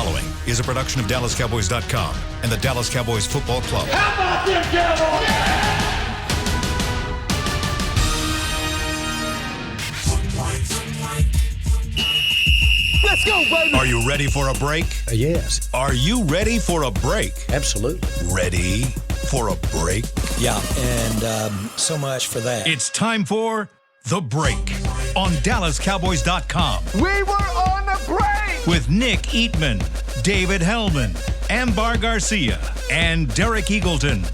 following is a production of DallasCowboys.com and the Dallas Cowboys Football Club. How about them Cowboys? Yeah! Let's go, baby! Are you ready for a break? Yes. Are you ready for a break? Absolutely. Ready for a break? Yeah, and so much for that. It's time for The Break on DallasCowboys.com. We were on the break! With Nick Eatman, David Hellman, Ambar Garcia, and Derek Eagleton.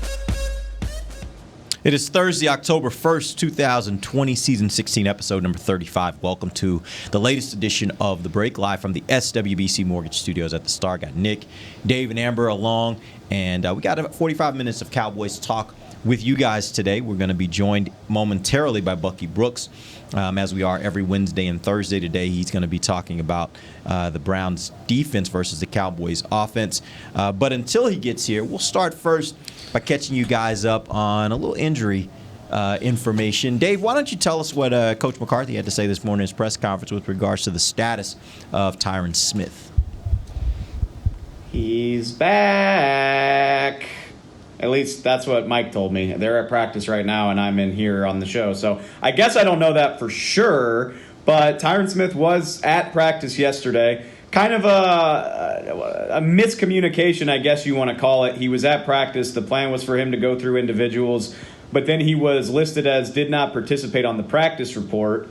It is Thursday, October 1st, 2020, Season 16, Episode number 35. Welcome to the latest edition of The Break, live from the SWBC Mortgage Studios at the Star. Got Nick, Dave, and Amber along, and we got about 45 minutes of Cowboys talk with you guys today. We're going to be joined momentarily by Bucky Brooks, as we are every Wednesday and Thursday. Today, he's going to be talking about the Browns' defense versus the Cowboys' offense. But until he gets here, we'll start first by catching you guys up on a little injury information. Dave, why don't you tell us what Coach McCarthy had to say this morning in his press conference with regards to the status of Tyron Smith? He's back. At least that's what Mike told me. They're at practice right now, and I'm in here on the show. So I guess I don't know that for sure, but Tyron Smith was at practice yesterday. Kind of a miscommunication, I guess you want to call it. He was at practice. The plan was for him to go through individuals, but then he was listed as did not participate on the practice report.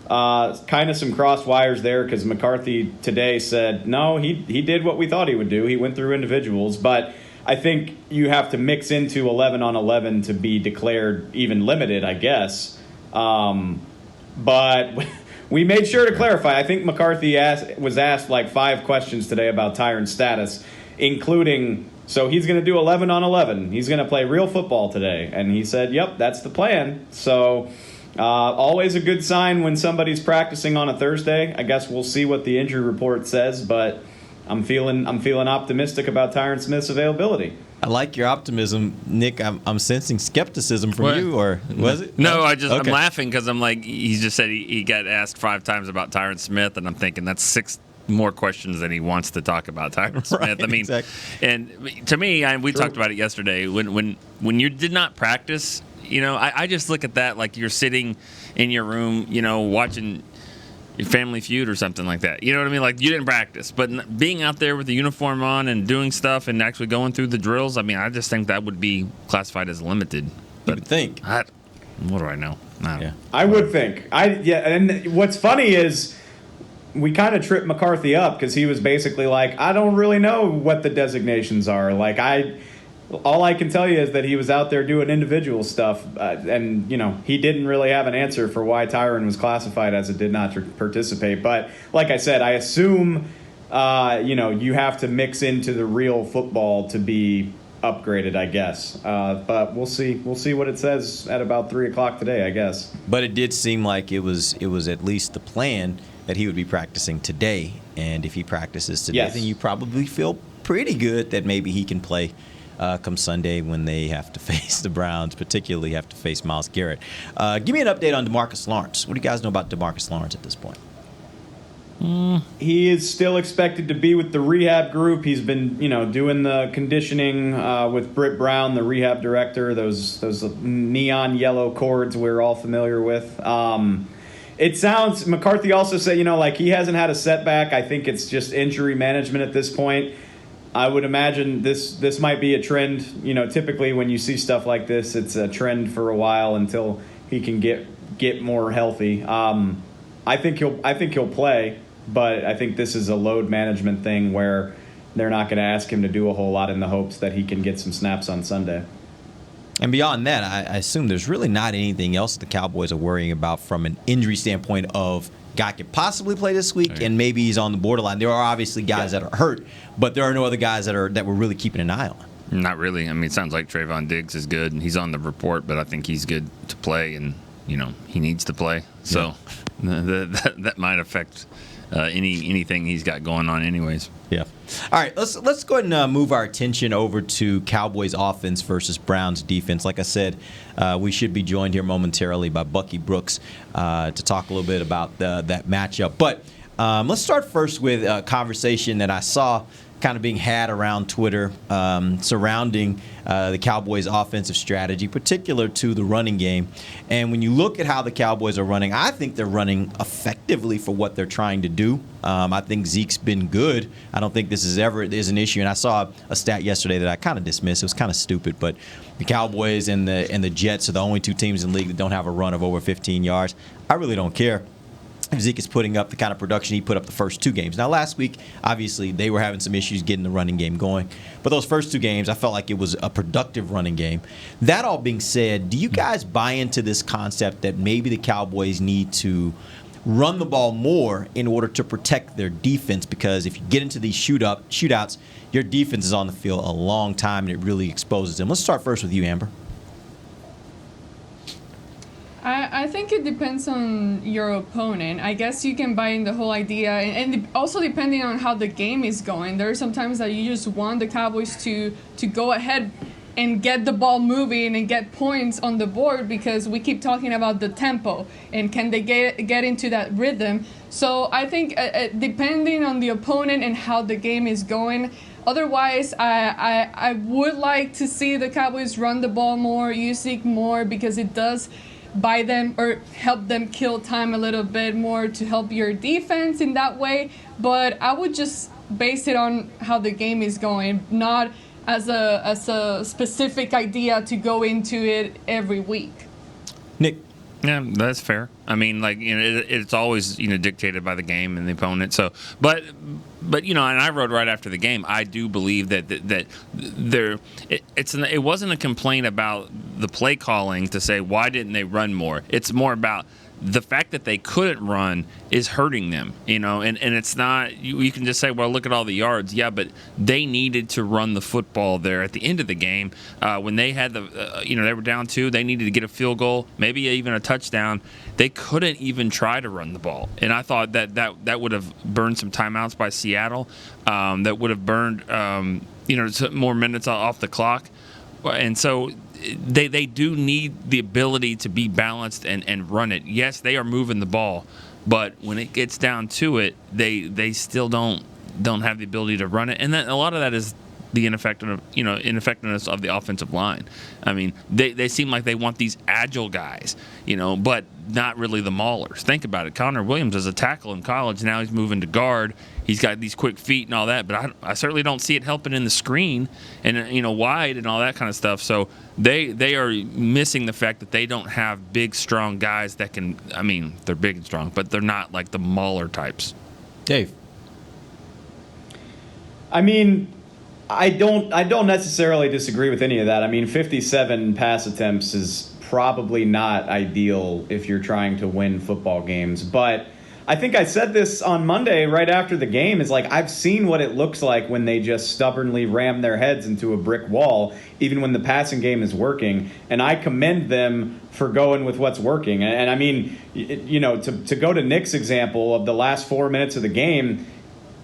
Kind of some crossed wires there because McCarthy today said, no, he did what we thought he would do. He went through individuals, but I think you have to mix into 11 on 11 to be declared even limited, I guess. But we made sure to clarify. I think McCarthy was asked like 5 questions today about Tyron's status, including, so he's going to do 11 on 11. He's going to play real football today. And he said, yep, that's the plan. So always a good sign when somebody's practicing on a Thursday. I guess we'll see what the injury report says, but I'm feeling optimistic about Tyron Smith's availability. I like your optimism, Nick. I'm sensing skepticism from you, or was it? No, I'm laughing because I'm like, he just said he got asked 5 times about Tyron Smith, and I'm thinking that's 6 more questions than he wants to talk about Tyron Smith. Right, I mean, exactly. And to me, we talked about it yesterday. When you did not practice, I just look at that like you're sitting in your room, watching Family Feud or something like that. You know what I mean? Like, you didn't practice. But being out there with the uniform on and doing stuff and actually going through the drills, I mean, I just think that would be classified as limited. But you would think. What do I know? I would think. And what's funny is we kind of tripped McCarthy up because he was basically like, I don't really know what the designations are. Like, all I can tell you is that he was out there doing individual stuff, and, he didn't really have an answer for why Tyron was classified as a did not participate. But like I said, I assume, you have to mix into the real football to be upgraded, I guess. But we'll see. We'll see what it says at about 3 o'clock today, I guess. But it did seem like it was at least the plan that he would be practicing today. And if he practices today, then you probably feel pretty good that maybe he can play come Sunday when they have to face the Browns, particularly have to face Myles Garrett. Give me an update on DeMarcus Lawrence. What do you guys know about DeMarcus Lawrence at this point? He is still expected to be with the rehab group. He's been, doing the conditioning with Britt Brown, the rehab director, those neon yellow cords we're all familiar with. It sounds, McCarthy also said, he hasn't had a setback. I think it's just injury management at this point. I would imagine this might be a trend. Typically when you see stuff like this, it's a trend for a while until he can get more healthy. I think he'll play, but I think this is a load management thing where they're not going to ask him to do a whole lot in the hopes that he can get some snaps on Sunday. And beyond that, I assume there's really not anything else the Cowboys are worrying about from an injury standpoint of guy could possibly play this week, and maybe he's on the borderline. There are obviously guys that are hurt, but there are no other guys that we're really keeping an eye on. Not really. I mean, it sounds like Trayvon Diggs is good, and he's on the report, but I think he's good to play, and he needs to play. So that might affect anything he's got going on, anyways. Yeah. All right, let's go ahead and move our attention over to Cowboys offense versus Browns defense. Like I said, we should be joined here momentarily by Bucky Brooks to talk a little bit about that matchup. But let's start first with a conversation that I saw kind of being had around Twitter surrounding the Cowboys' offensive strategy, particular to the running game. And when you look at how the Cowboys are running, I think they're running effectively for what they're trying to do. I think Zeke's been good. I don't think this is an issue. And I saw a stat yesterday that I kind of dismissed. It was kind of stupid, but the Cowboys and the Jets are the only two teams in the league that don't have a run of over 15 yards. I really don't care if Zeke is putting up the kind of production he put up the first two games. Now, last week, obviously, they were having some issues getting the running game going. But those first two games, I felt like it was a productive running game. That all being said, do you guys buy into this concept that maybe the Cowboys need to run the ball more in order to protect their defense? Because if you get into these shootouts, your defense is on the field a long time, and it really exposes them. Let's start first with you, Amber. I think it depends on your opponent. I guess you can buy in the whole idea, and also depending on how the game is going. There are some times that you just want the Cowboys to go ahead and get the ball moving and get points on the board, because we keep talking about the tempo and can they get into that rhythm. So I think depending on the opponent and how the game is going. Otherwise, I would like to see the Cowboys run the ball more, use Zeke more, because it does buy them or help them kill time a little bit more to help your defense in that way. But I would just base it on how the game is going, not as a specific idea to go into it every week. Nick. Yeah, that's fair. I mean, like, you know, it's always, you know, dictated by the game and the opponent. So, but you know, and I wrote right after the game, I do believe that it wasn't a complaint about the play calling to say why didn't they run more. It's more about the fact that they couldn't run is hurting them, you know, and it's not, you can just say, well, look at all the yards. Yeah, but they needed to run the football there at the end of the game. When they had they were down 2, they needed to get a field goal, maybe even a touchdown. They couldn't even try to run the ball. And I thought that would have burned some timeouts by Seattle. That would have burned, some more minutes off the clock. And so they do need the ability to be balanced and run it. Yes, they are moving the ball, but when it gets down to it, they still don't have the ability to run it. And then a lot of that is the ineffectiveness of the offensive line. I mean, they seem like they want these agile guys, you know, but not really the maulers. Think about it. Conor Williams is a tackle in college. Now he's moving to guard. He's got these quick feet and all that, but I certainly don't see it helping in the screen and, you know, wide and all that kind of stuff. So they are missing the fact that they don't have big, strong guys that can, I mean, they're big and strong, but they're not like the mauler types. Dave. I mean, I don't necessarily disagree with any of that. I mean, 57 pass attempts is probably not ideal if you're trying to win football games. But I think I said this on Monday right after the game, is like, I've seen what it looks like when they just stubbornly ram their heads into a brick wall, even when the passing game is working. And I commend them for going with what's working. And I mean, you know, to go to Nick's example of the last 4 minutes of the game,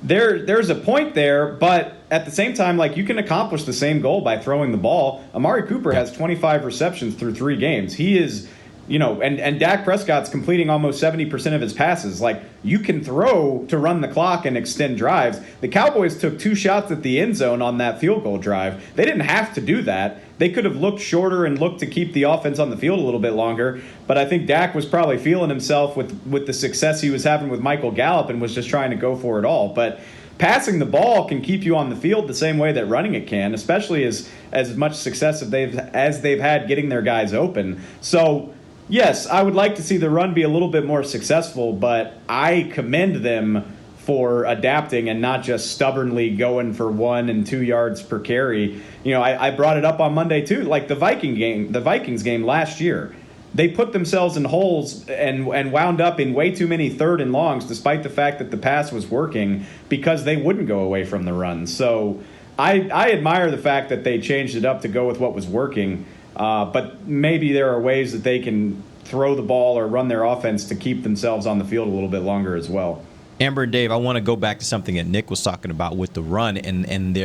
there's a point there, but at the same time, like, you can accomplish the same goal by throwing the ball. Amari Cooper has 25 receptions through 3 games. He is, you know, and Dak Prescott's completing almost 70% of his passes. Like, you can throw to run the clock and extend drives. The Cowboys took 2 shots at the end zone on that field goal drive. They didn't have to do that. They could have looked shorter and looked to keep the offense on the field a little bit longer. But I think Dak was probably feeling himself with the success he was having with Michael Gallup and was just trying to go for it all. But passing the ball can keep you on the field the same way that running it can, especially as much success as they've had getting their guys open. So, yes, I would like to see the run be a little bit more successful, but I commend them for adapting and not just stubbornly going for 1 and 2 yards per carry. You know, I brought it up on Monday too, like the Vikings game last year. They put themselves in holes and wound up in way too many 3rd and longs, despite the fact that the pass was working, because they wouldn't go away from the run. So I admire the fact that they changed it up to go with what was working, but maybe there are ways that they can throw the ball or run their offense to keep themselves on the field a little bit longer as well. Amber and Dave, I want to go back to something that Nick was talking about with the run, and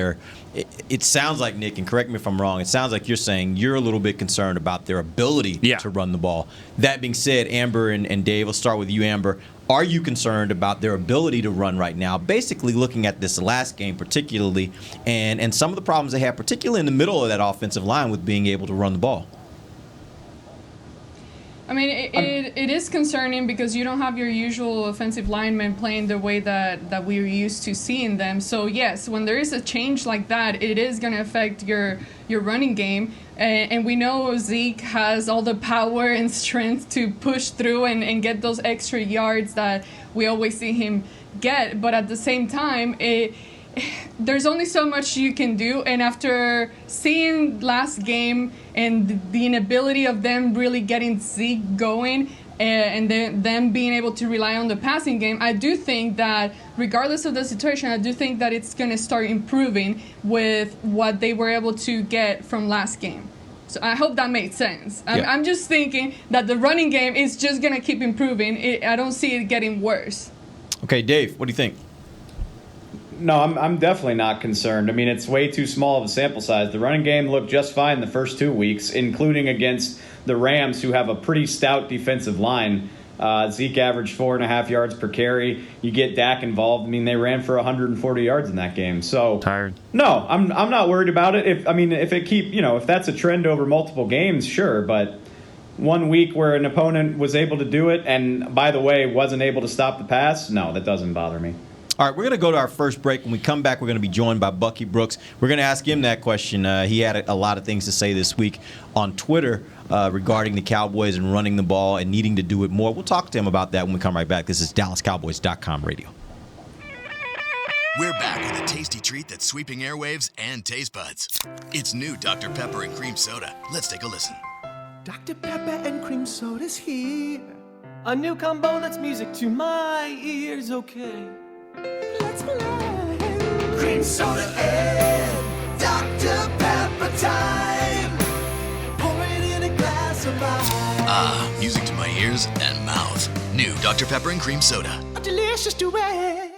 it sounds like, Nick, and correct me if I'm wrong, it sounds like you're saying you're a little bit concerned about their ability to run the ball. That being said, Amber and Dave, let's start with you, Amber. Are you concerned about their ability to run right now? Basically looking at this last game particularly, and some of the problems they have, particularly in the middle of that offensive line with being able to run the ball. I mean, it is concerning because you don't have your usual offensive linemen playing the way that we're used to seeing them. So, yes, when there is a change like that, it is going to affect your running game. And we know Zeke has all the power and strength to push through and get those extra yards that we always see him get. But at the same time, there's only so much you can do, and after seeing last game and the inability of them really getting Zeke going and then them being able to rely on the passing game, I do think that regardless of the situation, I do think that it's going to start improving with what they were able to get from last game. So I hope that made sense. I'm just thinking that the running game is just going to keep improving. I don't see it getting worse. Okay, Dave, what do you think? No, I'm definitely not concerned. I mean, it's way too small of a sample size. The running game looked just fine the first 2 weeks, including against the Rams, who have a pretty stout defensive line. Zeke averaged 4.5 yards per carry. You get Dak involved. I mean, they ran for 140 yards in that game. So tired. No, I'm not worried about it. If that's a trend over multiple games, sure. But 1 week where an opponent was able to do it, and by the way, wasn't able to stop the pass, no, that doesn't bother me. All right, we're going to go to our first break. When we come back, we're going to be joined by Bucky Brooks. We're going to ask him that question. He had a lot of things to say this week on Twitter regarding the Cowboys and running the ball and needing to do it more. We'll talk to him about that when we come right back. This is DallasCowboys.com radio. We're back with a tasty treat that's sweeping airwaves and taste buds. It's new Dr. Pepper and Cream Soda. Let's take a listen. Dr. Pepper and cream soda's here. A new combo that's music to my ears, okay. Let's play. Cream soda and Dr. Pepper time. Pour it in a glass of ice. Music to my ears and mouth. New Dr. Pepper and Cream Soda. A delicious duet.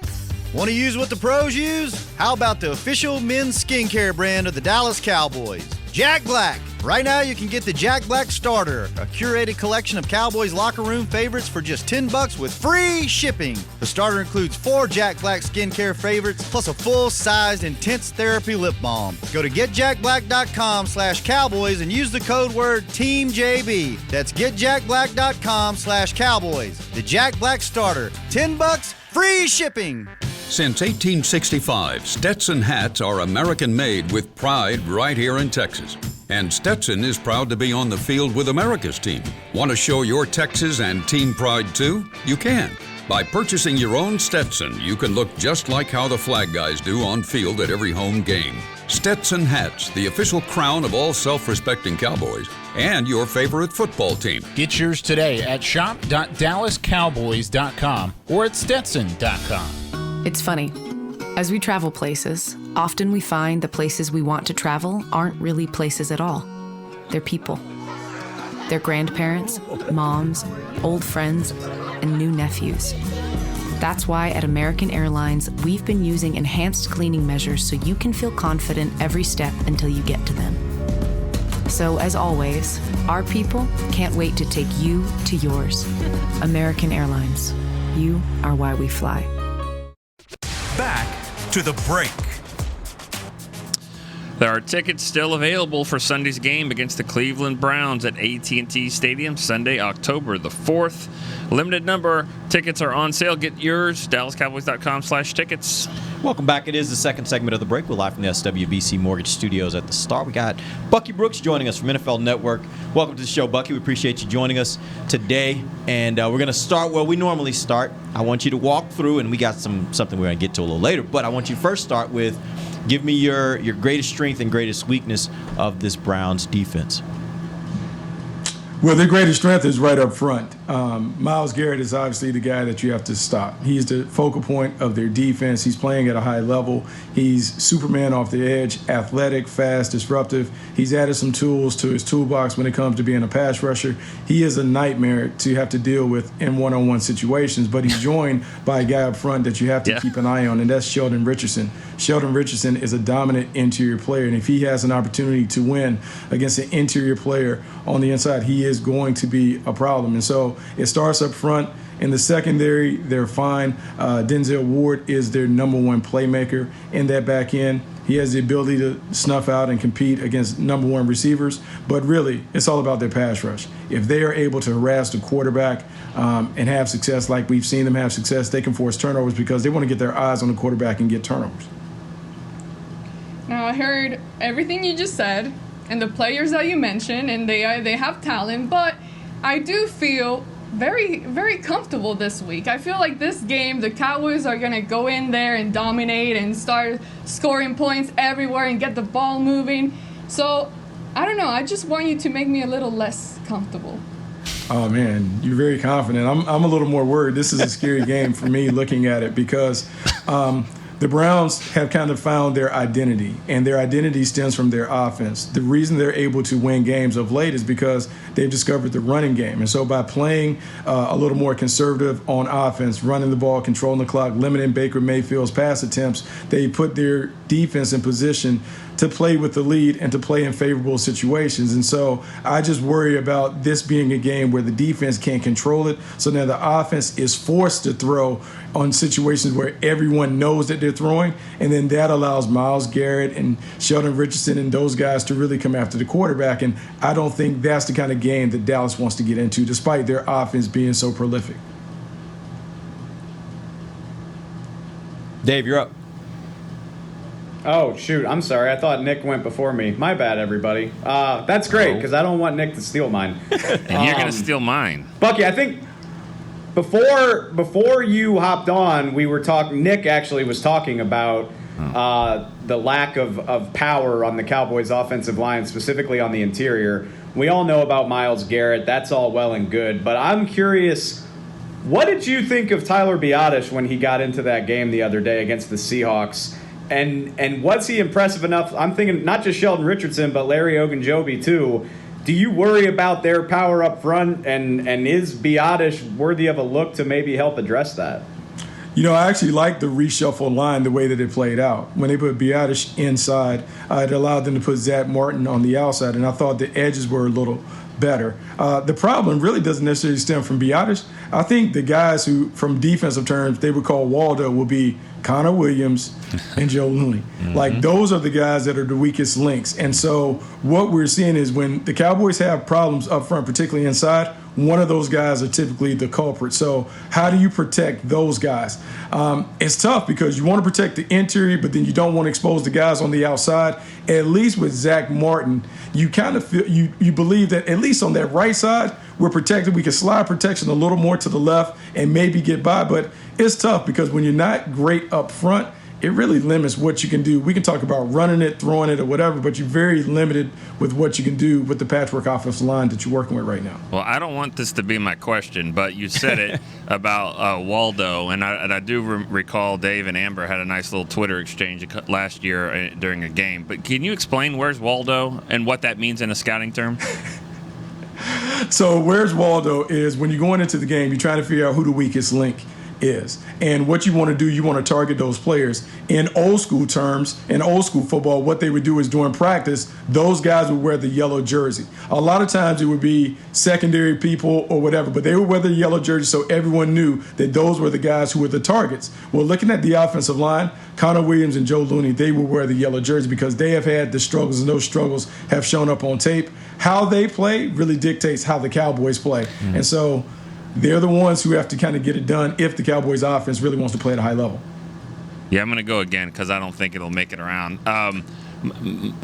Want to use what the pros use? How about the official men's skincare brand of the Dallas Cowboys, Jack Black? Right now, you can get the Jack Black Starter, a curated collection of Cowboys locker room favorites for just $10 with free shipping. The starter includes 4 Jack Black skincare favorites, plus a full-sized intense therapy lip balm. Go to getjackblack.com/Cowboys and use the code word TEAMJB. That's getjackblack.com/Cowboys. The Jack Black Starter, $10, free shipping. Since 1865, Stetson hats are American-made with pride right here in Texas. And Stetson is proud to be on the field with America's team. Want to show your Texas and team pride too? You can. By purchasing your own Stetson, you can look just like how the flag guys do on field at every home game. Stetson hats, the official crown of all self-respecting Cowboys and your favorite football team. Get yours today at shop.dallascowboys.com or at stetson.com. It's funny. As we travel places, often we find the places we want to travel aren't really places at all. They're people. They're grandparents, moms, old friends, and new nephews. That's why at American Airlines, we've been using enhanced cleaning measures so you can feel confident every step until you get to them. So as always, our people can't wait to take you to yours. American Airlines. You are why we fly. Back to the break. There are tickets still available for Sunday's game against the Cleveland Browns at AT&T Stadium, Sunday, October the 4th. Limited number tickets are on sale. Get yours, DallasCowboys.com/tickets. Welcome back. It is the second segment of the break. We're live from the SWBC Mortgage Studios at the Star. We got Bucky Brooks joining us from NFL Network. Welcome to the show, Bucky. We appreciate you joining us today. And we're going to start where we normally start. I want you to walk through, and we got something we're going to get to a little later, but I want you to first start with, give me your greatest strength and greatest weakness of this Browns defense. Well, their greatest strength is right up front. Myles Garrett is obviously the guy that you have to stop. He's the focal point of their defense. He's playing at a high level. He's Superman off the edge, athletic, fast, disruptive. He's added some tools to his toolbox when it comes to being a pass rusher. He is a nightmare to have to deal with in one-on-one situations, but he's joined by a guy up front that you have to keep an eye on, and that's Sheldon Richardson. Sheldon Richardson is a dominant interior player, and if he has an opportunity to win against an interior player on the inside, he is going to be a problem. And so it starts up front. In the secondary, they're fine. Denzel Ward is their number one playmaker in that back end. He has the ability to snuff out and compete against number one receivers. But really, it's all about their pass rush. If they are able to harass the quarterback and have success like we've seen them have success, they can force turnovers because they want to get their eyes on the quarterback and get turnovers. Now, I heard everything you just said and the players that you mentioned, and they have talent, but I do feel very, very comfortable this week. I feel like this game, the Cowboys are going to go in there and dominate and start scoring points everywhere and get the ball moving. So, I don't know. I just want you to make me a little less comfortable. Oh, man, you're very confident. I'm a little more worried. This is a scary game for me looking at it because the Browns have kind of found their identity, and their identity stems from their offense. The reason they're able to win games of late is because they've discovered the running game. And so by playing a little more conservative on offense, running the ball, controlling the clock, limiting Baker Mayfield's pass attempts, they put their defense in position to play with the lead and to play in favorable situations. And so I just worry about this being a game where the defense can't control it. So now the offense is forced to throw on situations where everyone knows that they're throwing. And then that allows Myles Garrett and Sheldon Richardson and those guys to really come after the quarterback. And I don't think that's the kind of game that Dallas wants to get into, despite their offense being so prolific. Dave, you're up. Oh, shoot. I'm sorry. I thought Nick went before me. My bad, everybody. That's great, because I don't want Nick to steal mine. And you're going to steal mine. Bucky, I think before you hopped on, we were talking. Nick actually was talking about the lack of power on the Cowboys' offensive line, specifically on the interior. We all know about Myles Garrett. That's all well and good. But I'm curious, what did you think of Tyler Biadasz when he got into that game the other day against the Seahawks? And was he impressive enough? I'm thinking not just Sheldon Richardson, but Larry Ogunjobi too. Do you worry about their power up front? And is Biadasz worthy of a look to maybe help address that? You know, I actually like the reshuffle line, the way that it played out. When they put Biadasz inside, it allowed them to put Zach Martin on the outside, and I thought the edges were a little better. The problem really doesn't necessarily stem from Biadasz. I think the guys who, from defensive terms, they would call Waldo will be Conor Williams and Joe Looney. Like, those are the guys that are the weakest links. And so what we're seeing is when the Cowboys have problems up front, particularly inside, one of those guys are typically the culprit. So how do you protect those guys? It's tough because you want to protect the interior, but then you don't want to expose the guys on the outside. At least with Zach Martin, you kind of feel you believe that at least on that right side, we're protected. We can slide protection a little more to the left and maybe get by. But it's tough because when you're not great up front, it really limits what you can do. We can talk about running it, throwing it, or whatever, but you're very limited with what you can do with the patchwork offensive line that you're working with right now. Well, I don't want this to be my question, but you said it about Waldo, and I do recall Dave and Amber had a nice little Twitter exchange last year during a game. But can you explain where's Waldo and what that means in a scouting term? So where's Waldo is when you're going into the game, you're trying to figure out who the weakest link is. And what you want to do, you want to target those players. In old school terms, in old school football, what they would do is during practice, those guys would wear the yellow jersey. A lot of times it would be secondary people or whatever, but they would wear the yellow jersey so everyone knew that those were the guys who were the targets. Well, looking at the offensive line, Conor Williams and Joe Looney, they will wear the yellow jersey because they have had the struggles, and those struggles have shown up on tape. How they play really dictates how the Cowboys play. And so they're the ones who have to kind of get it done if the Cowboys offense really wants to play at a high level. Yeah, I'm going to go again because I don't think it'll make it around.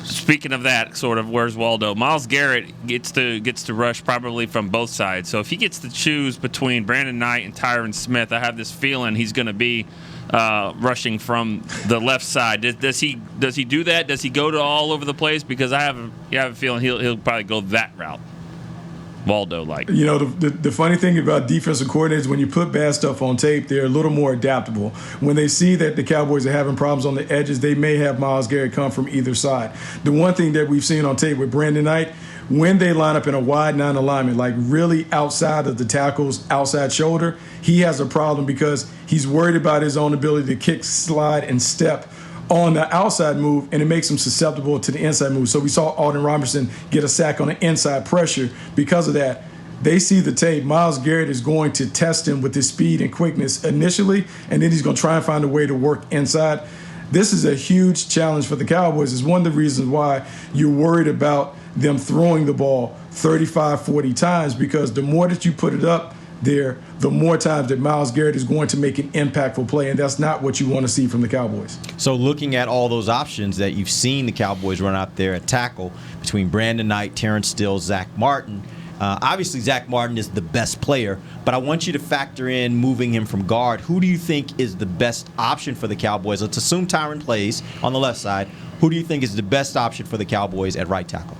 Speaking of that, sort of, where's Waldo? Myles Garrett gets to rush probably from both sides. So if he gets to choose between Brandon Knight and Tyron Smith, I have this feeling he's going to be rushing from the left side. Does he do that? Does he go to all over the place? Because I have a feeling he'll probably go that route Waldo-like. You know, the funny thing about defensive coordinators, when you put bad stuff on tape, they're a little more adaptable. When they see that the Cowboys are having problems on the edges, they may have Myles Garrett come from either side. The one thing that we've seen on tape with Brandon Knight, when they line up in a wide nine alignment, like really outside of the tackle's outside shoulder, he has a problem because he's worried about his own ability to kick, slide, and step on the outside move, and it makes him susceptible to the inside move. So we saw Alden Robinson get a sack on the inside pressure because of that. They see the tape. Myles Garrett is going to test him with his speed and quickness initially, and then he's going to try and find a way to work inside. This is a huge challenge for the Cowboys. It's one of the reasons why you're worried about them throwing the ball 35, 40 times, because the more that you put it up there, the more times that Myles Garrett is going to make an impactful play, and that's not what you want to see from the Cowboys. So looking at all those options that you've seen the Cowboys run out there at tackle between Brandon Knight, Terrence Steele, Zach Martin, obviously Zach Martin is the best player, but I want you to factor in moving him from guard. Who do you think is the best option for the Cowboys? Let's assume Tyron plays on the left side. Who do you think is the best option for the Cowboys at right tackle?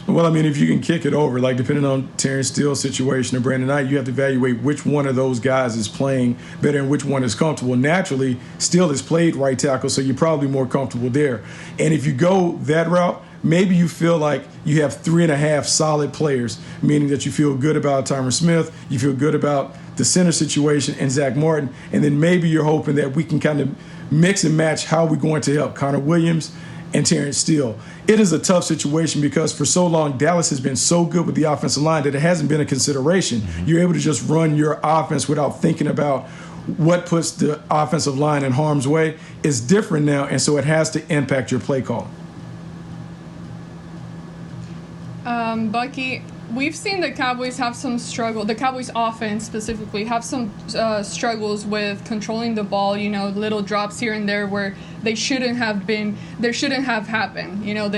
Well, I mean, if you can kick it over, like depending on Terrence Steele's situation or Brandon Knight, you have to evaluate which one of those guys is playing better and which one is comfortable. Naturally, Steele has played right tackle, so you're probably more comfortable there. And if you go that route, maybe you feel like you have 3.5 solid players, meaning that you feel good about Tyron Smith, you feel good about the center situation and Zach Martin, and then maybe you're hoping that we can kind of mix and match how we're going to help Conor Williams and Terrence Steele. It is a tough situation because for so long, Dallas has been so good with the offensive line that it hasn't been a consideration. You're able to just run your offense without thinking about what puts the offensive line in harm's way. It's different now, and so it has to impact your play calling. Bucky, we've seen the Cowboys have some struggle. The Cowboys offense specifically have some struggles with controlling the ball. You know, little drops here and there where they shouldn't have happened. You know,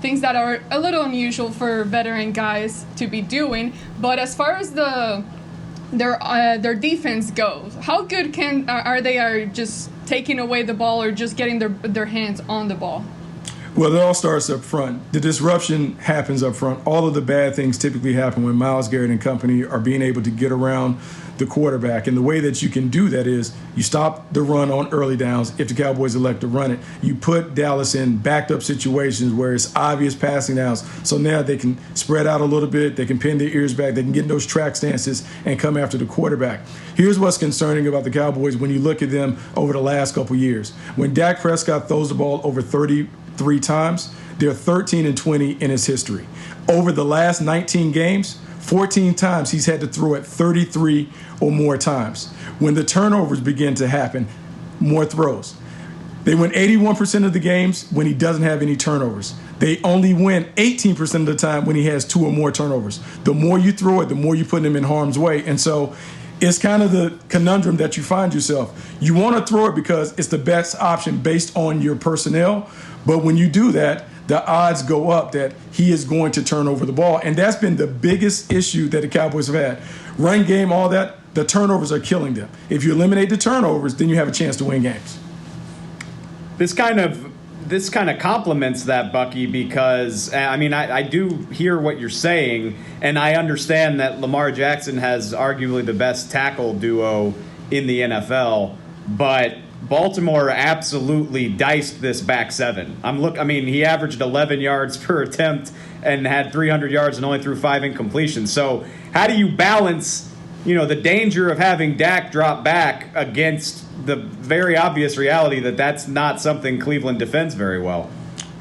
things that are a little unusual for veteran guys to be doing. But as far as their defense goes, how good are they just taking away the ball or just getting their hands on the ball? Well, it all starts up front. The disruption happens up front. All of the bad things typically happen when Myles Garrett and company are being able to get around the quarterback. And the way that you can do that is you stop the run on early downs if the Cowboys elect to run it. You put Dallas in backed up situations where it's obvious passing downs. So now they can spread out a little bit. They can pin their ears back. They can get in those track stances and come after the quarterback. Here's what's concerning about the Cowboys when you look at them over the last couple years. When Dak Prescott throws the ball over 33 times, they're 13-20 in his history. Over the last 19 games, 14 times he's had to throw it 33 or more times. When the turnovers begin to happen, more throws. They win 81% of the games when he doesn't have any turnovers. They only win 18% of the time when he has 2 or more turnovers. The more you throw it, the more you put him in harm's way. And so it's kind of the conundrum that you find yourself. You want to throw it because it's the best option based on your personnel. But when you do that, the odds go up that he is going to turn over the ball. And that's been the biggest issue that the Cowboys have had. Run game, all that, the turnovers are killing them. If you eliminate the turnovers, then you have a chance to win games. This kind of complements that, Bucky, because, I mean, I do hear what you're saying, and I understand that Lamar Jackson has arguably the best tackle duo in the NFL, but Baltimore absolutely diced this back seven. He averaged 11 yards per attempt and had 300 yards and only threw 5 incompletions. So how do you balance, the danger of having Dak drop back against the very obvious reality that that's not something Cleveland defends very well?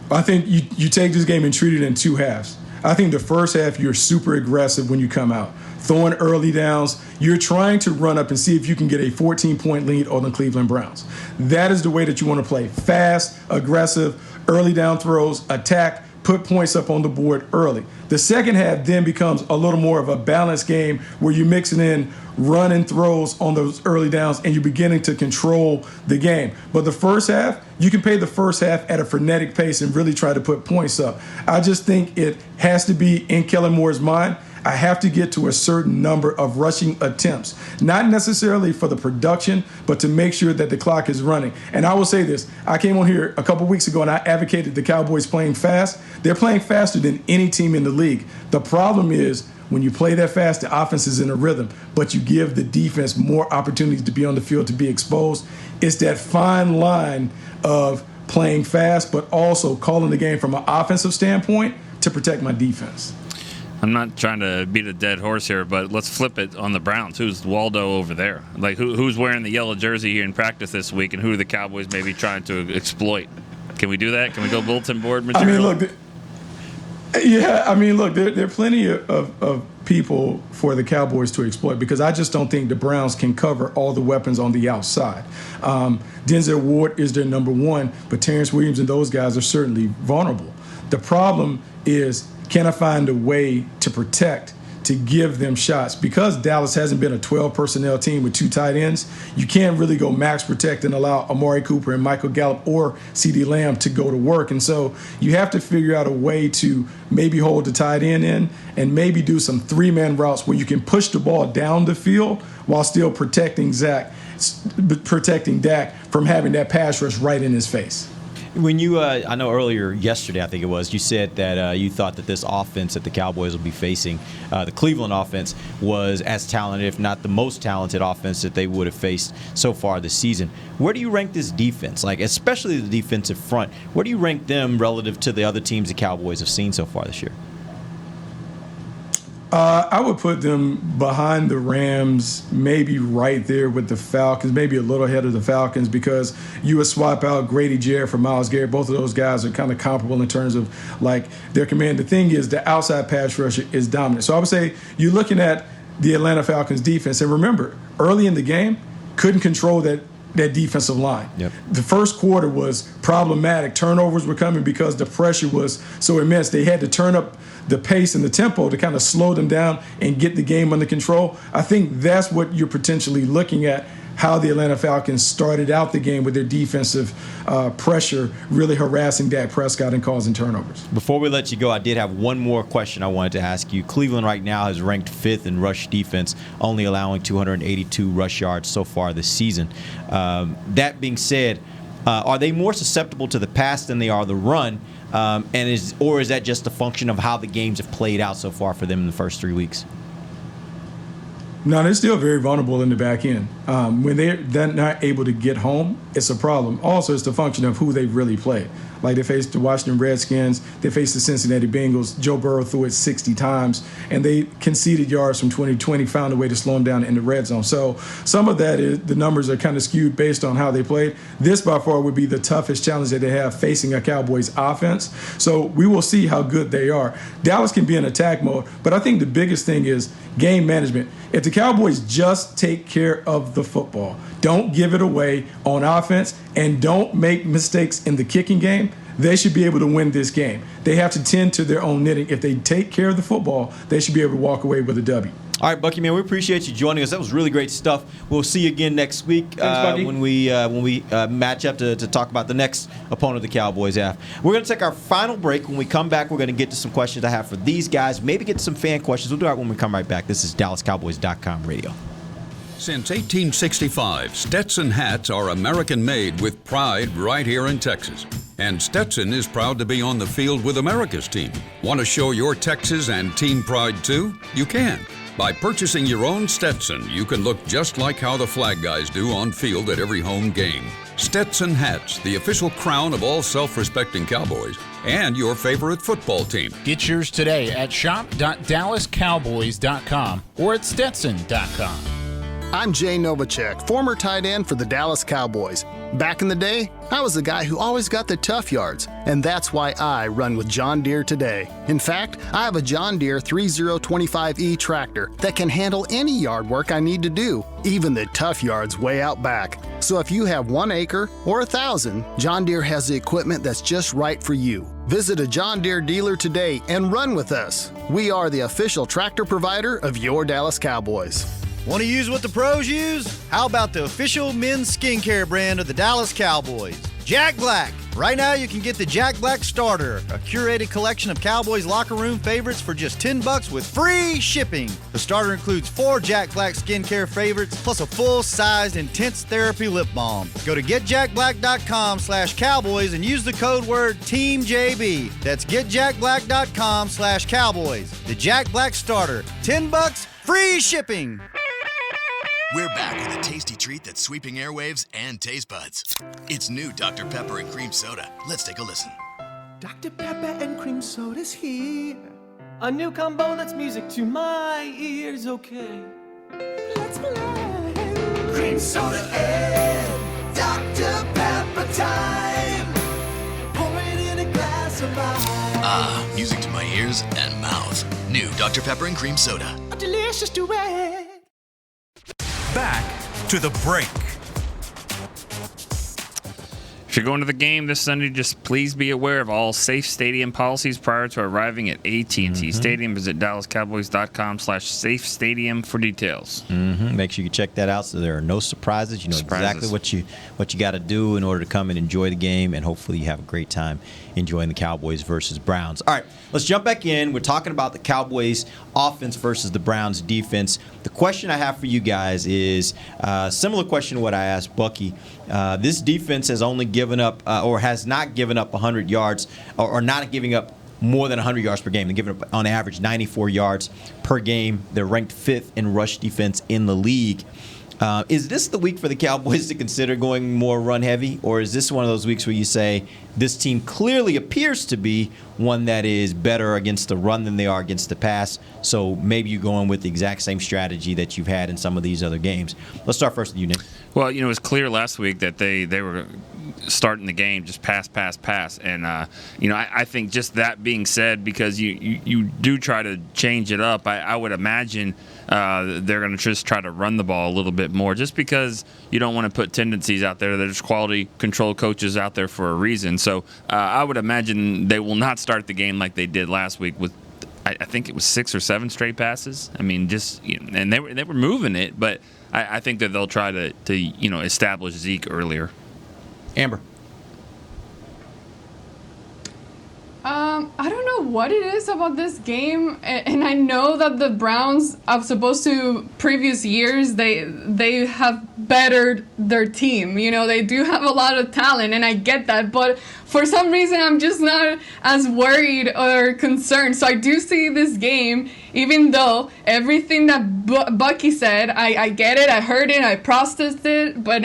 I think you take this game and treat it in 2 halves. I think the first half, you're super aggressive when you come out. Throwing early downs, you're trying to run up and see if you can get a 14-point lead on the Cleveland Browns. That is the way that you want to play. Fast, aggressive, early down throws, attack, put points up on the board early. The second half then becomes a little more of a balanced game where you're mixing in run and throws on those early downs and you're beginning to control the game. But the first half, you can play the first half at a frenetic pace and really try to put points up. I just think it has to be in Kellen Moore's mind. I have to get to a certain number of rushing attempts, not necessarily for the production, but to make sure that the clock is running. And I will say this, I came on here a couple weeks ago and I advocated the Cowboys playing fast. They're playing faster than any team in the league. The problem is when you play that fast, the offense is in a rhythm, but you give the defense more opportunities to be on the field, to be exposed. It's that fine line of playing fast, but also calling the game from an offensive standpoint to protect my defense. I'm not trying to beat a dead horse here, but let's flip it on the Browns. Who's Waldo over there? Like, who's wearing the yellow jersey here in practice this week, and who are the Cowboys maybe trying to exploit? Can we do that? Can we go bulletin board material? There are plenty of people for the Cowboys to exploit because I just don't think the Browns can cover all the weapons on the outside. Denzel Ward is their number one, but Terrence Williams and those guys are certainly vulnerable. The problem is, can I find a way to protect, to give them shots? Because Dallas hasn't been a 12 personnel team with 2 tight ends, you can't really go max protect and allow Amari Cooper and Michael Gallup or CeeDee Lamb to go to work. And so you have to figure out a way to maybe hold the tight end in and maybe do some 3-man routes where you can push the ball down the field while still protecting Dak from having that pass rush right in his face. When you, I know earlier yesterday, I think it was, you said that you thought that this offense that the Cowboys will be facing, the Cleveland offense, was as talented, if not the most talented offense that they would have faced so far this season. Where do you rank this defense, like especially the defensive front? Where do you rank them relative to the other teams the Cowboys have seen so far this year? I would put them behind the Rams, maybe right there with the Falcons, maybe a little ahead of the Falcons, because you would swap out Grady Jarrett for Myles Garrett. Both of those guys are kind of comparable in terms of like their command. The thing is, the outside pass rusher is dominant. So I would say you're looking at the Atlanta Falcons defense, and remember, early in the game, couldn't control that defensive line. Yep. The first quarter was problematic. Turnovers were coming because the pressure was so immense. They had to turn up the pace and the tempo to kind of slow them down and get the game under control. I think that's what you're potentially looking at, how the Atlanta Falcons started out the game with their defensive pressure really harassing Dak Prescott and causing turnovers. Before we let you go, I did have one more question I wanted to ask you. Cleveland right now is ranked 5th in rush defense, only allowing 282 rush yards so far this season. That being said, are they more susceptible to the pass than they are the run? Or is that just a function of how the games have played out so far for them in the first 3 weeks? No, they're still very vulnerable in the back end. When they're not able to get home, it's a problem. Also, it's the function of who they've really played. Like they faced the Washington Redskins, they faced the Cincinnati Bengals. Joe Burrow threw it 60 times, and they conceded yards from 2020, found a way to slow them down in the red zone. So some of that is the numbers are kind of skewed based on how they played. This, by far, would be the toughest challenge that they have facing a Cowboys offense. So we will see how good they are. Dallas can be in attack mode, but I think the biggest thing is game management. If the Cowboys just take care of the football, don't give it away on offense, and don't make mistakes in the kicking game, they should be able to win this game. They have to tend to their own knitting. If they take care of the football, they should be able to walk away with a W. All right, Bucky, man, we appreciate you joining us. That was really great stuff. We'll see you again next week when we match up to talk about the next opponent the Cowboys have. We're going to take our final break. When we come back, we're going to get to some questions I have for these guys, maybe get to some fan questions. We'll do that when we come right back. This is DallasCowboys.com radio. Since 1865, Stetson hats are American-made with pride right here in Texas. And Stetson is proud to be on the field with America's team. Want to show your Texas and team pride too? You can. By purchasing your own Stetson, you can look just like how the flag guys do on field at every home game. Stetson hats, the official crown of all self-respecting Cowboys and your favorite football team. Get yours today at shop.dallascowboys.com or at stetson.com. I'm Jay Novacek, former tight end for the Dallas Cowboys. Back in the day, I was the guy who always got the tough yards, and that's why I run with John Deere today. In fact, I have a John Deere 3025E tractor that can handle any yard work I need to do, even the tough yards way out back. So if you have 1 acre or 1,000, John Deere has the equipment that's just right for you. Visit a John Deere dealer today and run with us. We are the official tractor provider of your Dallas Cowboys. Want to use what the pros use? How about the official men's skincare brand of the Dallas Cowboys? Jack Black. Right now, you can get the Jack Black Starter, a curated collection of Cowboys locker room favorites for just $10 with free shipping. The starter includes 4 Jack Black skincare favorites, plus a full-sized intense therapy lip balm. Go to getjackblack.com/Cowboys and use the code word TEAMJB. That's getjackblack.com/Cowboys. The Jack Black Starter, $10, free shipping. We're back with a tasty treat that's sweeping airwaves and taste buds. It's new Dr. Pepper and Cream Soda. Let's take a listen. Dr. Pepper and cream soda's here. A new combo that's music to my ears, okay. Let's blend. Cream soda and Dr. Pepper time. Pour it in a glass of ice. Ah, music to my ears and mouth. New Dr. Pepper and Cream Soda. A delicious duet. Back to the break. If you're going to the game this Sunday, just please be aware of all safe stadium policies prior to arriving at AT&T Stadium. Visit DallasCowboys.com/SafeStadium for details. Make sure you check that out so there are no surprises. You know exactly what you got to do in order to come and enjoy the game, and hopefully you have a great time enjoying the Cowboys versus Browns. All right, let's jump back in. We're talking about the Cowboys offense versus the Browns defense. The question I have for you guys is a similar question to what I asked Bucky. This defense has only given up or has not given up 100 yards or not giving up more than 100 yards per game. They're giving up on average 94 yards per game. They're ranked 5th in rush defense in the league. Is this the week for the Cowboys to consider going more run heavy, or is this one of those weeks where you say this team clearly appears to be one that is better against the run than they are against the pass, so maybe you're going with the exact same strategy that you've had in some of these other games? Let's start first with you, Nick. Well, it was clear last week that they were starting the game just pass. And, I think just that being said, because you do try to change it up, I would imagine they're going to just try to run the ball a little bit more just because you don't want to put tendencies out there. There's quality control coaches out there for a reason. So I would imagine they will not start the game like they did last week with, I think it was 6 or 7 straight passes. I mean, and they were moving it, but I think that they'll try to establish Zeke earlier. Amber. I don't know what it is about this game, and I know that the Browns, as opposed to previous years, they have bettered their team. They do have a lot of talent, and I get that, but for some reason, I'm just not as worried or concerned. So I do see this game, even though everything that Bucky said, I get it, I heard it, I processed it, but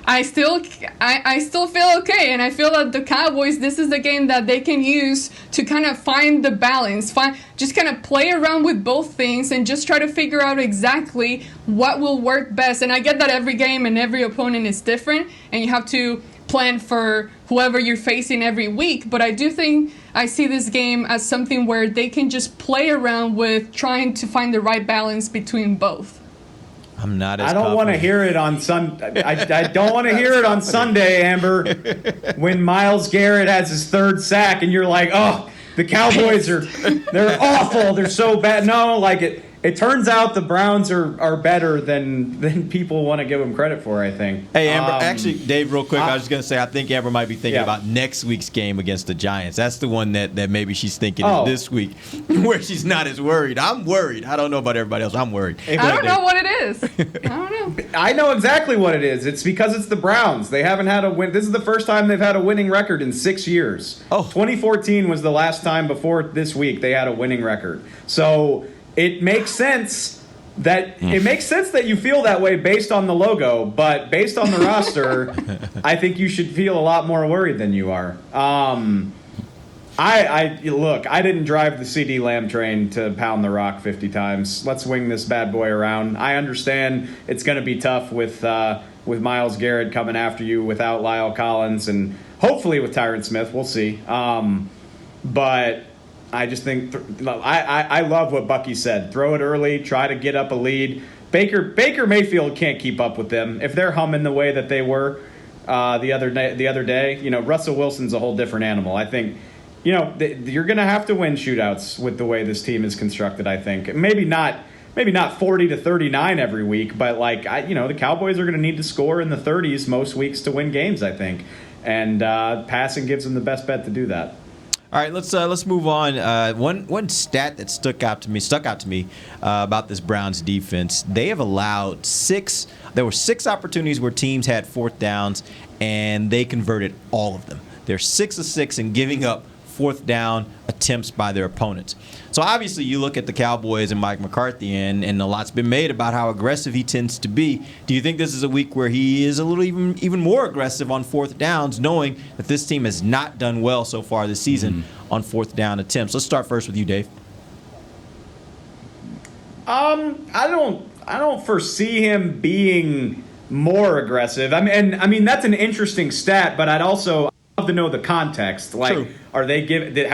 I still feel okay, and I feel that the Cowboys, this is the game that they can use to kind of find the balance, just kind of play around with both things and just try to figure out exactly what will work best. And I get that every game and every opponent is different, and you have to plan for whoever you're facing every week, but I do think I see this game as something where they can just play around with trying to find the right balance between both. I'm not as I don't want to hear it on I don't want to hear it on Sunday, Amber, when Myles Garrett has his 3rd sack and you're like, oh, the Cowboys they're awful. They're so bad. No, it turns out the Browns are better than people want to give them credit for, I think. Hey, Amber, actually, Dave, real quick, I was just going to say, I think Amber might be thinking about next week's game against the Giants. That's the one that maybe she's thinking of this week, where she's not as worried. I'm worried. I don't know about everybody else. I'm worried. I don't know what it is. I don't know. I know exactly what it is. It's because it's the Browns. They haven't had a win. This is the first time they've had a winning record in 6 years. 2014 was the last time before this week they had a winning record. So it makes sense that you feel that way based on the logo, but based on the roster, I think you should feel a lot more worried than you are. I didn't drive the CD Lamb train to pound the rock 50 times. Let's wing this bad boy around. I understand it's going to be tough with Myles Garrett coming after you without Lyle Collins and hopefully with Tyron Smith. We'll see. But I just think I love what Bucky said. Throw it early, try to get up a lead. Baker Mayfield can't keep up with them if they're humming the way that they were the other day. Russell Wilson's a whole different animal. I think you're going to have to win shootouts with the way this team is constructed. I think maybe not maybe not 40 to 39 every week, but the Cowboys are going to need to score in the 30s most weeks to win games, I think. And passing gives them the best bet to do that. All right, let's move on. One stat that stuck out to me about this Browns defense. They have allowed there were 6 opportunities where teams had fourth downs, and they converted all of them. They're 6 of 6 in giving up fourth down attempts by their opponents. So obviously you look at the Cowboys and Mike McCarthy, and a lot's been made about how aggressive he tends to be. Do you think this is a week where he is a little even more aggressive on fourth downs, knowing that this team has not done well so far this season on fourth down attempts? Let's start first with you, Dave. I don't foresee him being more aggressive. I mean that's an interesting stat, but I'd also love to know the context. Like, True. have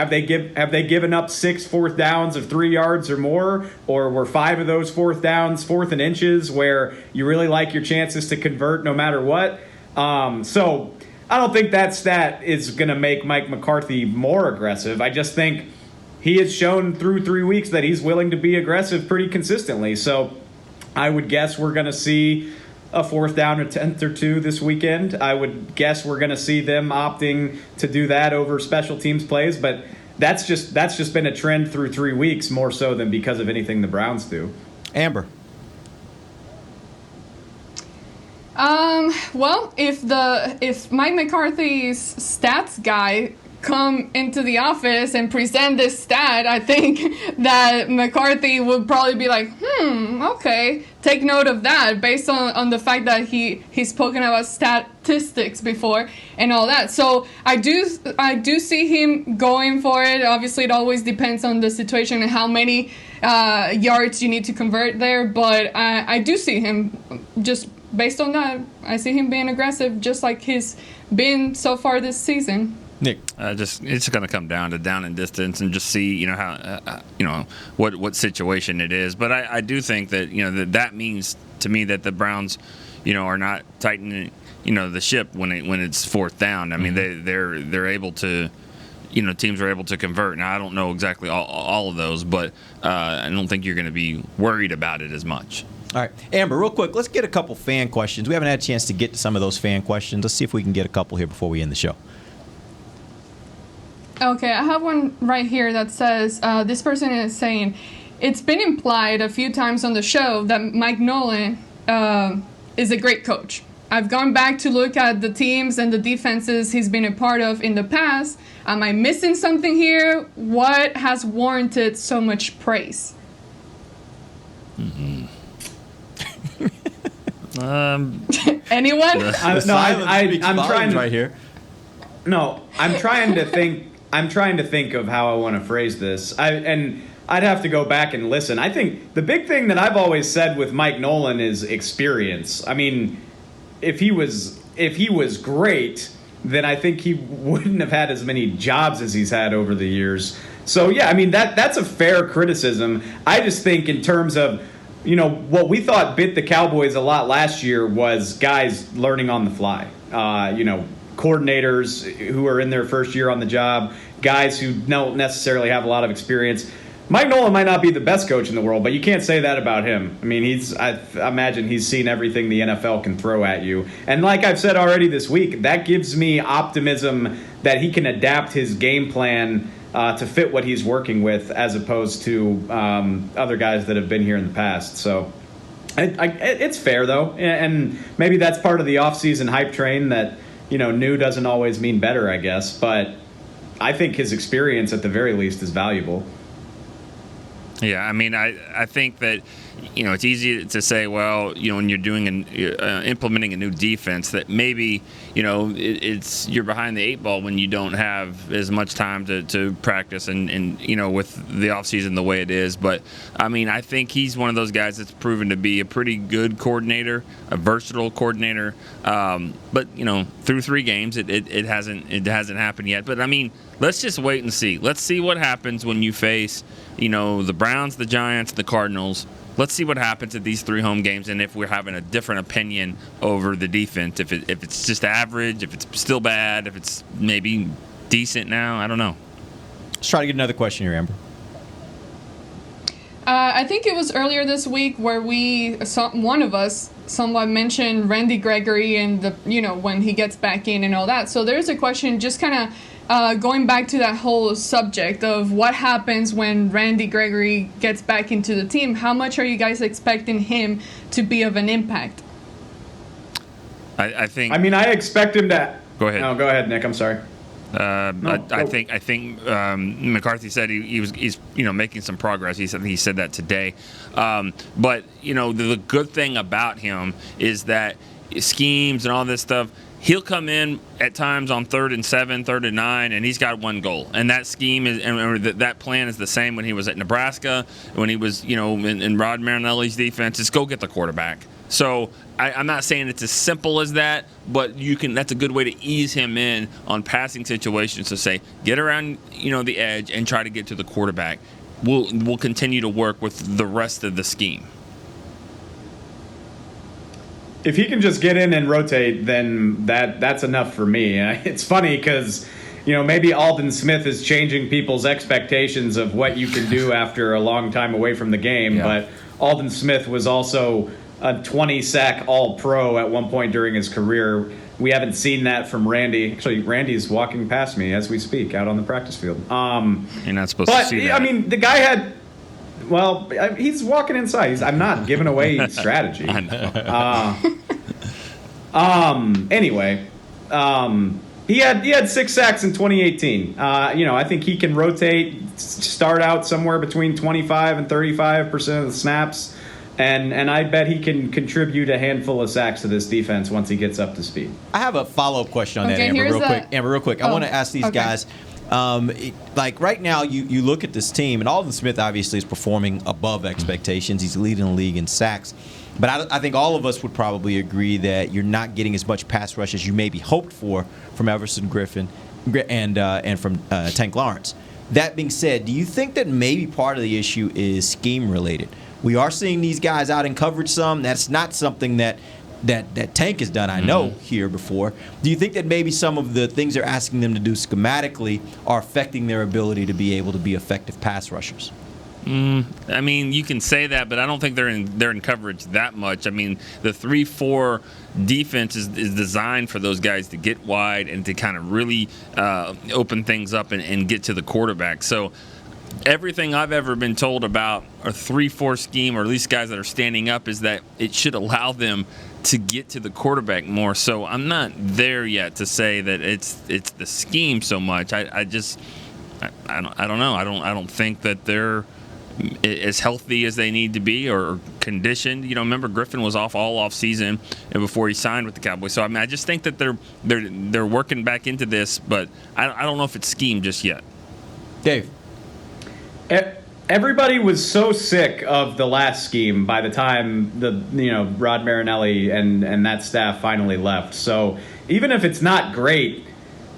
they given up 6 fourth downs of 3 yards or more, or were 5 of those fourth downs 4th and inches where you really like your chances to convert no matter what? So I don't think that stat is going to make Mike McCarthy more aggressive. I just think he has shown through 3 weeks that he's willing to be aggressive pretty consistently. So I would guess we're going to see a fourth down attempt or 2 this weekend. I would guess we're going to see them opting to do that over special teams plays, but that's just been a trend through 3 weeks, more so than because of anything the Browns do. Amber. Well, if Mike McCarthy's stats guy come into the office and present this stat, I think that McCarthy would probably be like, okay, take note of that, based on the fact that he's spoken about statistics before and all that. So I do see him going for it. Obviously, it always depends on the situation and how many yards you need to convert there, but I do see him, just based on that, I see him being aggressive, just like he's been so far this season. Nick, it's going to come down to down and distance, and just see how what situation it is. But I do think that that means to me that the Browns are not tightening the ship when it's fourth down. I mean they're able to teams are able to convert. Now I don't know exactly all of those, but I don't think you're going to be worried about it as much. All right, Amber, real quick, let's get a couple fan questions. We haven't had a chance to get to some of those fan questions. Let's see if we can get a couple here before we end the show. Okay, I have one right here that says, this person is saying, it's been implied a few times on the show that Mike Nolan is a great coach. I've gone back to look at the teams and the defenses he's been a part of in the past. Am I missing something here? What has warranted so much praise? Anyone? I'm trying right here. No, I'm trying to think. I'm trying to think of how I want to phrase this. I'd have to go back and listen. I think the big thing that I've always said with Mike Nolan is experience. I mean, if he was great, then I think he wouldn't have had as many jobs as he's had over the years. So yeah, I mean that's a fair criticism. I just think in terms of what we thought bit the Cowboys a lot last year was guys learning on the fly. Coordinators who are in their first year on the job, guys who don't necessarily have a lot of experience. Mike Nolan might not be the best coach in the world, but you can't say that about him. I mean, I imagine he's seen everything the NFL can throw at you. And like I've said already this week, that gives me optimism that he can adapt his game plan to fit what he's working with, as opposed to other guys that have been here in the past. So it's fair, though. And maybe that's part of the offseason hype train that, new doesn't always mean better, I guess. But I think his experience, at the very least, is valuable. Yeah, I mean, I think that, it's easy to say, well, when you're doing implementing a new defense, that maybe, it's you're behind the 8 ball when you don't have as much time to practice and with the offseason the way it is. But, I mean, I think he's one of those guys that's proven to be a pretty good coordinator, a versatile coordinator. But, through 3 games, it hasn't happened yet. But, I mean, let's just wait and see. Let's see what happens when you face, the Browns, the Giants, the Cardinals. Let's see what happens at these 3 home games, and if we're having a different opinion over the defense, if it's just average, if it's still bad, if it's maybe decent now, I don't know. Let's try to get another question here, Amber. I think it was earlier this week where one of us somewhat mentioned Randy Gregory and when he gets back in and all that. So there's a question just kind of going back to that whole subject of what happens when Randy Gregory gets back into the team. How much are you guys expecting him to be of an impact? I think. I mean, I expect him to. Go ahead. No, go ahead, Nick. I'm sorry. I think McCarthy said he's making some progress. He said that today. But the good thing about him is that schemes and all this stuff, he'll come in at times on 3rd and 7, 3rd and 9, and he's got one goal. And that scheme that plan is the same when he was at Nebraska, when he was in Rod Marinelli's defense. Is go get the quarterback. So I'm not saying it's as simple as that, but that's a good way to ease him in on passing situations to say, get around the edge and try to get to the quarterback. We'll continue to work with the rest of the scheme. If he can just get in and rotate, then that's enough for me. It's funny because maybe Alden Smith is changing people's expectations of what you can do after a long time away from the game, but Alden Smith was also a 20-sack All-Pro at one point during his career. We haven't seen that from Randy. Actually, Randy's walking past me as we speak out on the practice field. You're not supposed to see that. I mean, the guy had... Well, he's walking inside. I'm not giving away strategy. I know. Anyway, he had 6 sacks in 2018. I think he can rotate, start out somewhere between 25 and 35% of the snaps. And I bet he can contribute a handful of sacks to this defense once he gets up to speed. I have a follow-up question on that, Amber, real quick. I want to ask these guys, like right now you look at this team, and Alden Smith obviously is performing above expectations. He's leading the league in sacks. But I think all of us would probably agree that you're not getting as much pass rush as you maybe hoped for from Everson Griffin and from Tank Lawrence. That being said, do you think that maybe part of the issue is scheme-related? We are seeing these guys out in coverage some. That's not something that Tank has done, I know, here before. Do you think that maybe some of the things they're asking them to do schematically are affecting their ability to be able to be effective pass rushers? I mean, you can say that, but I don't think they're in coverage that much. I mean, the 3-4 defense is designed for those guys to get wide and to kind of really open things up and get to the quarterback. So everything I've ever been told about a 3-4 scheme, or at least guys that are standing up, is that it should allow them to get to the quarterback more. So I'm not there yet to say that it's the scheme so much. I don't know. I don't think that they're as healthy as they need to be or conditioned. Remember Griffin was off season and before he signed with the Cowboys. So I mean, I just think that they're working back into this, but I don't know if it's scheme just yet. Dave. Everybody was so sick of the last scheme by the time Rod Marinelli and that staff finally left. So even if it's not great,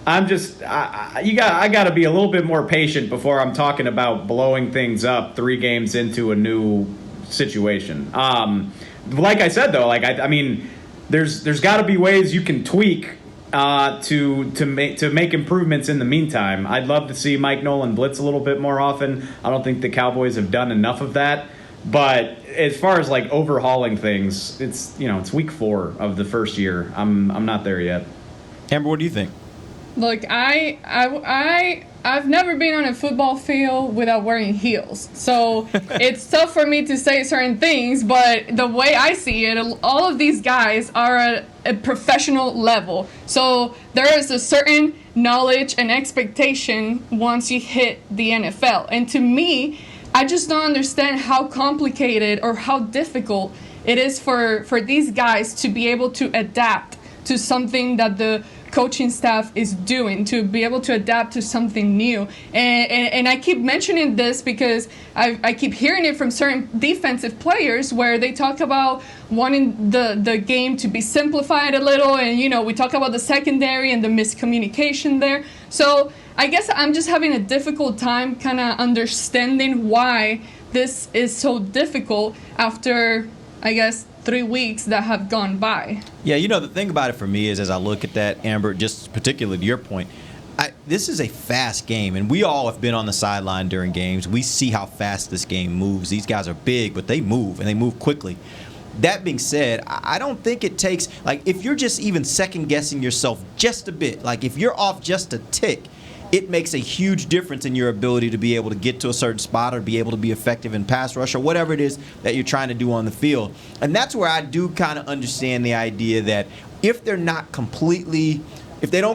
I got to be a little bit more patient before I'm talking about blowing things up 3 games into a new situation. Like I said though, I mean, there's got to be ways you can tweak to make improvements in the meantime. I'd love to see Mike Nolan blitz a little bit more often. I don't think the Cowboys have done enough of that. But as far as overhauling things, it's week 4 of the first year. I'm not there yet. Amber, what do you think? Look, I've never been on a football field without wearing heels. So it's tough for me to say certain things, but the way I see it, all of these guys are at a professional level. So there is a certain knowledge and expectation once you hit the NFL. And to me, I just don't understand how complicated or how difficult it is for these guys to be able to adapt to something that the coaching staff is doing, to be able to adapt to something new. And I keep mentioning this because I keep hearing it from certain defensive players where they talk about wanting the game to be simplified a little, and we talk about the secondary and the miscommunication there. So I guess I'm just having a difficult time kind of understanding why this is so difficult after, I guess, 3 weeks that have gone by. Yeah, the thing about it for me is, as I look at that, Amber, just particularly to your point, This is a fast game, and we all have been on the sideline during games. We see how fast this game moves. These guys are big, but they move, and they move quickly. That being said, I don't think it takes, like, if you're just even second-guessing yourself just a bit, like if you're off just a tick, it makes a huge difference in your ability to be able to get to a certain spot or be able to be effective in pass rush or whatever it is that you're trying to do on the field. And that's where I do kind of understand the idea that if they don't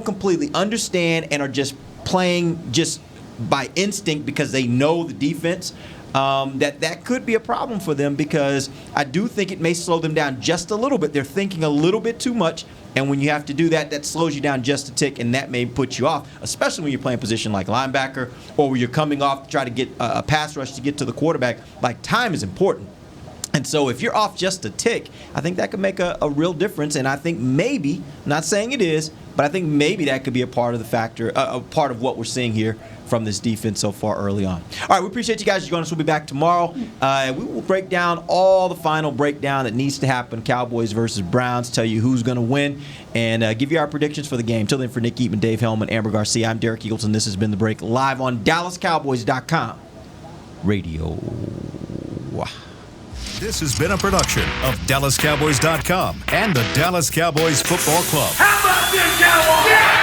completely understand and are just playing just by instinct because they know the defense, that could be a problem for them, because I do think it may slow them down just a little bit. They're thinking a little bit too much, and when you have to do that, that slows you down just a tick, and that may put you off, especially when you're playing a position like linebacker or when you're coming off to try to get a pass rush to get to the quarterback. Like, time is important. And so if you're off just a tick, I think that could make a real difference. And I think maybe, I'm not saying it is, but I think maybe that could be a part of the factor, a part of what we're seeing here from this defense so far early on. All right, we appreciate you guys joining us. We'll be back tomorrow. We will break down all the final breakdown that needs to happen, Cowboys versus Browns, tell you who's going to win, and give you our predictions for the game. Till then, for Nick Eatman, Dave Hellman, Amber Garcia, I'm Derek Eagleton. This has been The Break, live on DallasCowboys.com radio. This has been a production of DallasCowboys.com and the Dallas Cowboys Football Club. How about this, Cowboys? Yeah!